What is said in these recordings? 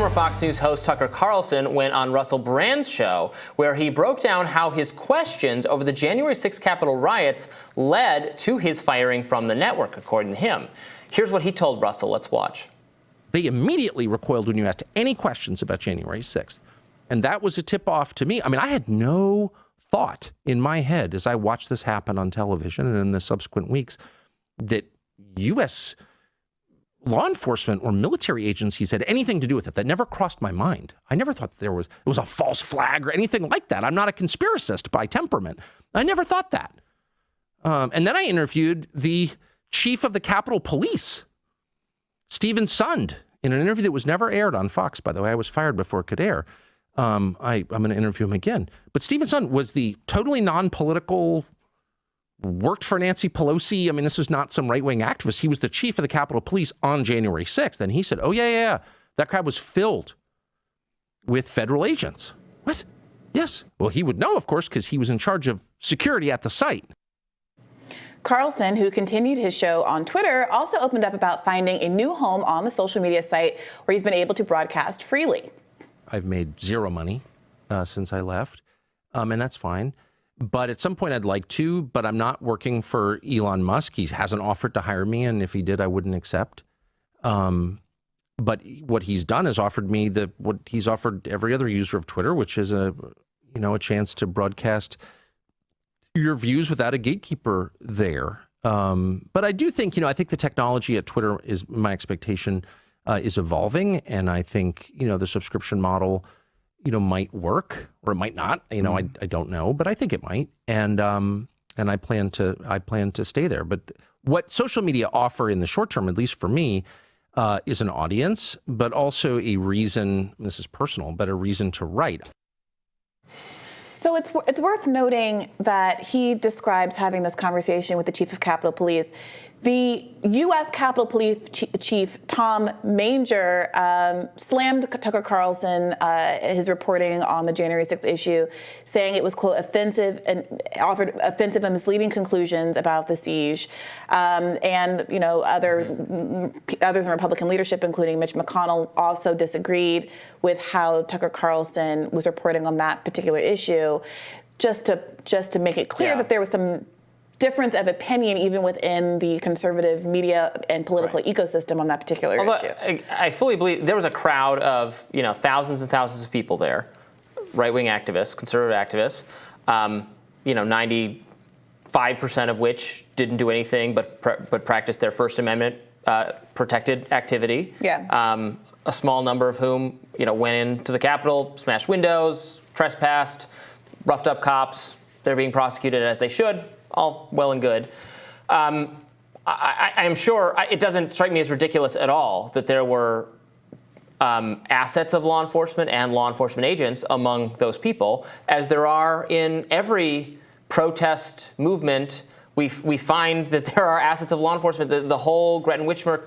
Former Fox News host Tucker Carlson went on Russell Brand's show, where he broke down how his questions over the January 6th Capitol riots led to his firing from the network, according to him. Here's what he told Russell. Let's watch. They immediately recoiled when you asked any questions about January 6th. And that was a tip-off to me. I mean, I had no thought in my head as I watched this happen on television and in the subsequent weeks that U.S. law enforcement or military agencies had anything to do with it. That never crossed my mind. I never thought it was a false flag or anything like that. I'm not a conspiracist by temperament. I never thought that. And then I interviewed the chief of the Capitol Police, Stephen Sund, in an interview that was never aired on Fox, by the way. I was fired before it could air. I'm going to interview him again. But Stephen Sund was the totally non-political, worked for Nancy Pelosi. I mean, this was not some right-wing activist. He was the chief of the Capitol Police on January 6th. And he said, oh, yeah. That crowd was filled with federal agents. What? Yes. Well, he would know, of course, because he was in charge of security at the site. Carlson, who continued his show on Twitter, also opened up about finding a new home on the social media site where he's been able to broadcast freely. I've made zero money since I left, and that's fine. But at some point I'd like to, but I'm not working for Elon Musk. He hasn't offered to hire me, and if he did, I wouldn't accept. But what he's done is offered me what he's offered every other user of Twitter, which is a chance to broadcast your views without a gatekeeper there. But I do think, I think the technology at Twitter is, my expectation, is evolving. And I think, the subscription model, might work or it might not. I don't know, but I think it might. And I plan to stay there. But what social media offer in the short term, at least for me, is an audience, but also a reason, this is personal, but a reason to write. So it's worth noting that he describes having this conversation with the chief of Capitol Police. The U.S. Capitol Police Chief Tom Manger slammed Tucker Carlson, his reporting on the January 6th issue, saying it was, quote, offensive and offered offensive and misleading conclusions about the siege. Others in Republican leadership, including Mitch McConnell, also disagreed with how Tucker Carlson was reporting on that particular issue. Just to make it clear that there was some difference of opinion even within the conservative media and political ecosystem on that particular issue. I fully believe there was a crowd of, thousands and thousands of people there, right-wing activists, conservative activists, 95% of which didn't do anything but practice their First Amendment protected activity. Yeah. A small number of whom, went into the Capitol, smashed windows, trespassed, roughed up cops. They're being prosecuted as they should. All well and good. I am sure it doesn't strike me as ridiculous at all that there were assets of law enforcement and law enforcement agents among those people, as there are in every protest movement. We find that there are assets of law enforcement. The whole Gretchen Whitmer,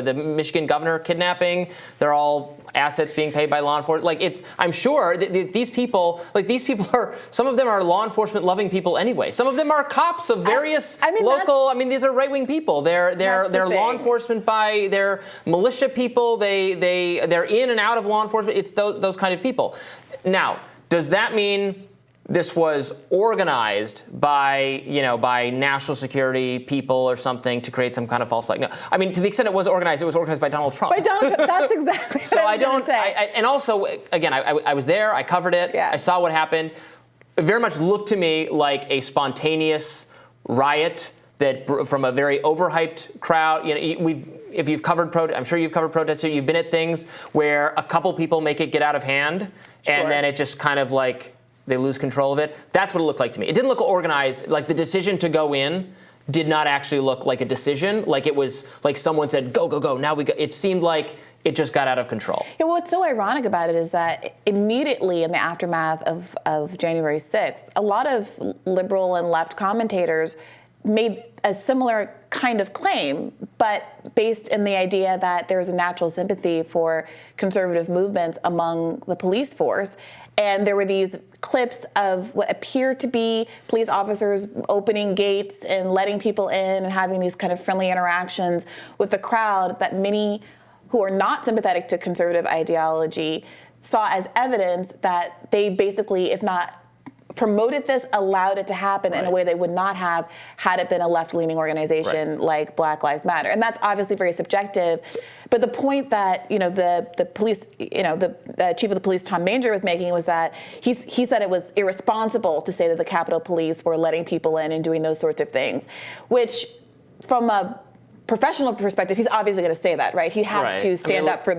the Michigan governor kidnapping, they're all assets being paid by law enforcement. I'm sure that these people are, some of them are law enforcement loving people anyway. Some of them are cops of various local. These are right wing people. They're law enforcement they're militia people. They're in and out of law enforcement. It's those kind of people. Now, does that mean this was organized by national security people or something to create some kind of false flag? No, to the extent it was organized by Donald Trump. By Donald Trump, that's exactly what I was going to say. And also, again, I was there, I covered it, I saw what happened. It very much looked to me like a spontaneous riot that from a very overhyped crowd. If you've covered I'm sure you've covered protests. You've been at things where a couple people make it get out of hand, and then it just kind of they lose control of it. That's what it looked like to me. It didn't look organized. Like the decision to go in did not actually look like a decision. Like it was like someone said, go, go, go. Now we go. It seemed like it just got out of control. Yeah, what's so ironic about it is that immediately in the aftermath of January 6th, a lot of liberal and left commentators made a similar kind of claim, but based in the idea that there's a natural sympathy for conservative movements among the police force. And there were these clips of what appeared to be police officers opening gates and letting people in and having these kind of friendly interactions with the crowd that many who are not sympathetic to conservative ideology saw as evidence that they basically, if not promoted this, allowed it to happen in a way they would not have had it been a left-leaning organization like Black Lives Matter. And that's obviously very subjective. But the point that, the police, the chief of the police, Tom Manger, was making was that he said it was irresponsible to say that the Capitol Police were letting people in and doing those sorts of things, which from a professional perspective, he's obviously going to say that, right? He has to stand up for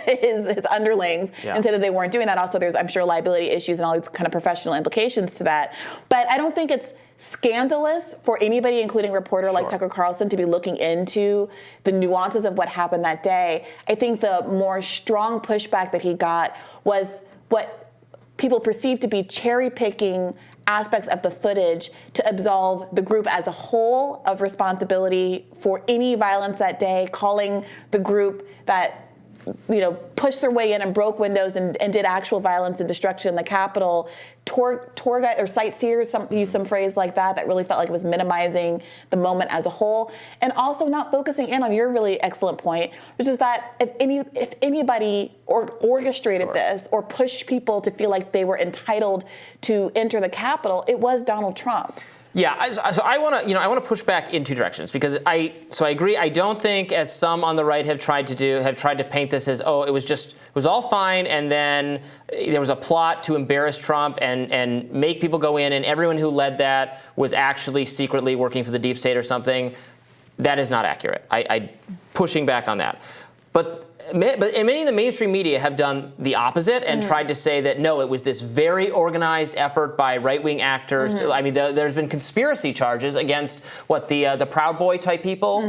his underlings and say that they weren't doing that. Also, there's, I'm sure, liability issues and all these kind of professional implications to that. But I don't think it's scandalous for anybody, including a reporter like Tucker Carlson, to be looking into the nuances of what happened that day. I think the more strong pushback that he got was what people perceived to be cherry-picking aspects of the footage to absolve the group as a whole of responsibility for any violence that day, calling the group that pushed their way in and broke windows and did actual violence and destruction in the Capitol, tour guide or sightseers used some phrase like that really felt like it was minimizing the moment as a whole, and also not focusing in on your really excellent point, which is that if anybody orchestrated this or pushed people to feel like they were entitled to enter the Capitol, it was Donald Trump. Yeah, so I want to push back in two directions, because I agree. I don't think, as some on the right have tried to paint this as, it was all fine, and then there was a plot to embarrass Trump and make people go in, and everyone who led that was actually secretly working for the deep state or something. That is not accurate. I pushing back on that. But many of the mainstream media have done the opposite and tried to say that, no, it was this very organized effort by right-wing actors. There's been conspiracy charges against the Proud Boy type people,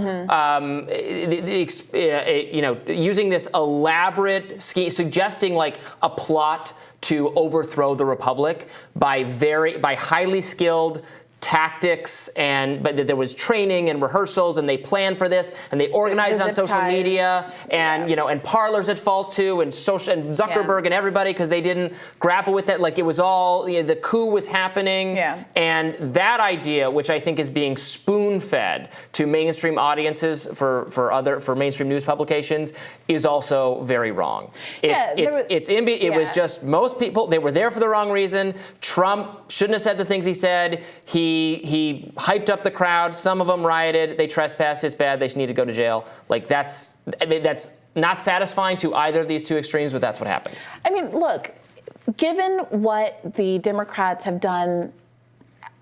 using this elaborate scheme, suggesting like a plot to overthrow the republic by highly skilled tactics, but there was training and rehearsals, and they planned for this, and they organized it on social media, and and Parler's at fault too, and Zuckerberg and everybody, because they didn't grapple with that. Like, it was all the coup was happening, and that idea, which I think is being spoon-fed to mainstream audiences for mainstream news publications, is also very wrong. It was just most people, they were there for the wrong reason. Trump shouldn't have said the things he said. He hyped up the crowd. Some of them rioted. They trespassed. It's bad. They need to go to jail. Like, that's not satisfying to either of these two extremes, but that's what happened. I mean, look, given what the Democrats have done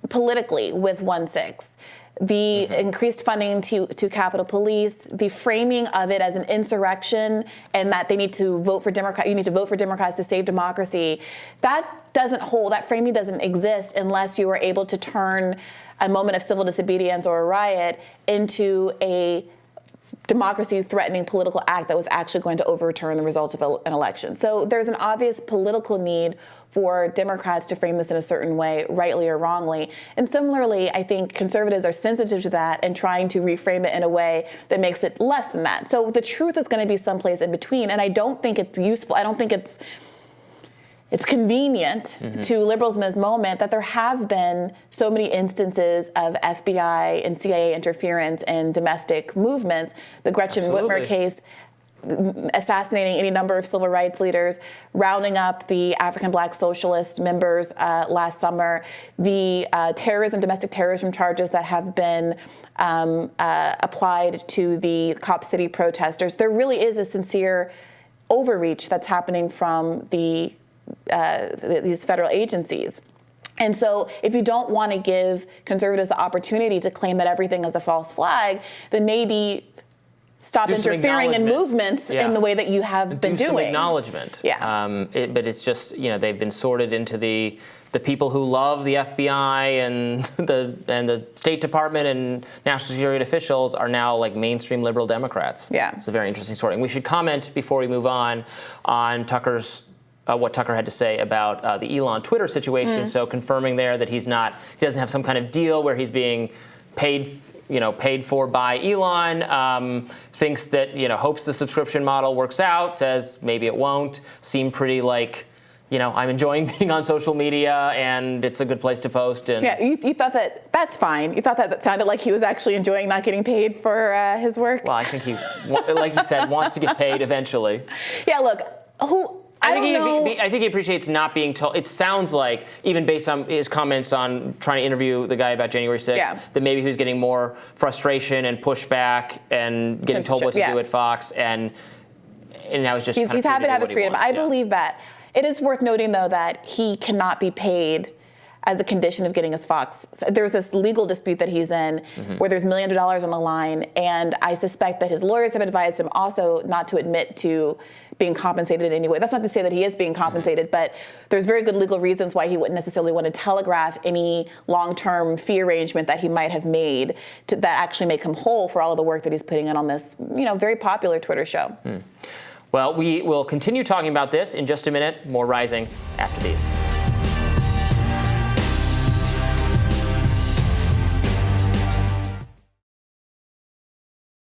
politically with 1-6, the increased funding to Capitol Police, the framing of it as an insurrection, and that they need to vote for Democrats. You need to vote for Democrats to save democracy. That doesn't hold. That framing doesn't exist unless you are able to turn a moment of civil disobedience or a riot into a democracy-threatening political act that was actually going to overturn the results of an election. So there's an obvious political need for Democrats to frame this in a certain way, rightly or wrongly. And similarly, I think conservatives are sensitive to that and trying to reframe it in a way that makes it less than that. So the truth is going to be someplace in between, and I don't think it's useful. I don't think it's convenient to liberals in this moment that there have been so many instances of FBI and CIA interference in domestic movements. The Gretchen Whitmer case, assassinating any number of civil rights leaders, rounding up the African Black Socialist members last summer, the domestic terrorism charges that have been applied to the Cop City protesters. There really is a sincere overreach that's happening from these federal agencies. And so if you don't want to give conservatives the opportunity to claim that everything is a false flag, then maybe stop interfering in movements in the way that you have been doing. Some acknowledgement. But it's just, they've been sorted into the people who love the FBI and the State Department and national security officials are now like mainstream liberal Democrats. It's a very interesting sorting. We should comment before we move on Tucker's what Tucker had to say about the Elon Twitter situation. So confirming there that he doesn't have some kind of deal where he's being paid for by Elon, thinks that, hopes the subscription model works out, says maybe it won't, seem pretty like I'm enjoying being on social media and it's a good place to post. And yeah, you thought that's fine. You thought that sounded like he was actually enjoying not getting paid for his work. Well, I think he, like he said, wants to get paid eventually. Yeah, look, I think he appreciates not being told. It sounds like, even based on his comments on trying to interview the guy about January 6th, that maybe he was getting more frustration and pushback and getting told what to do at Fox, and now he's just he's happy to have his freedom. I believe that. It is worth noting, though, that he cannot be paid as a condition of getting his Fox. There's this legal dispute that he's in where there's millions of dollars on the line, and I suspect that his lawyers have advised him also not to admit to being compensated in any way. That's not to say that he is being compensated, but there's very good legal reasons why he wouldn't necessarily want to telegraph any long-term fee arrangement that he might have made that actually make him whole for all of the work that he's putting in on this, very popular Twitter show. Well, we will continue talking about this in just a minute. More Rising after these.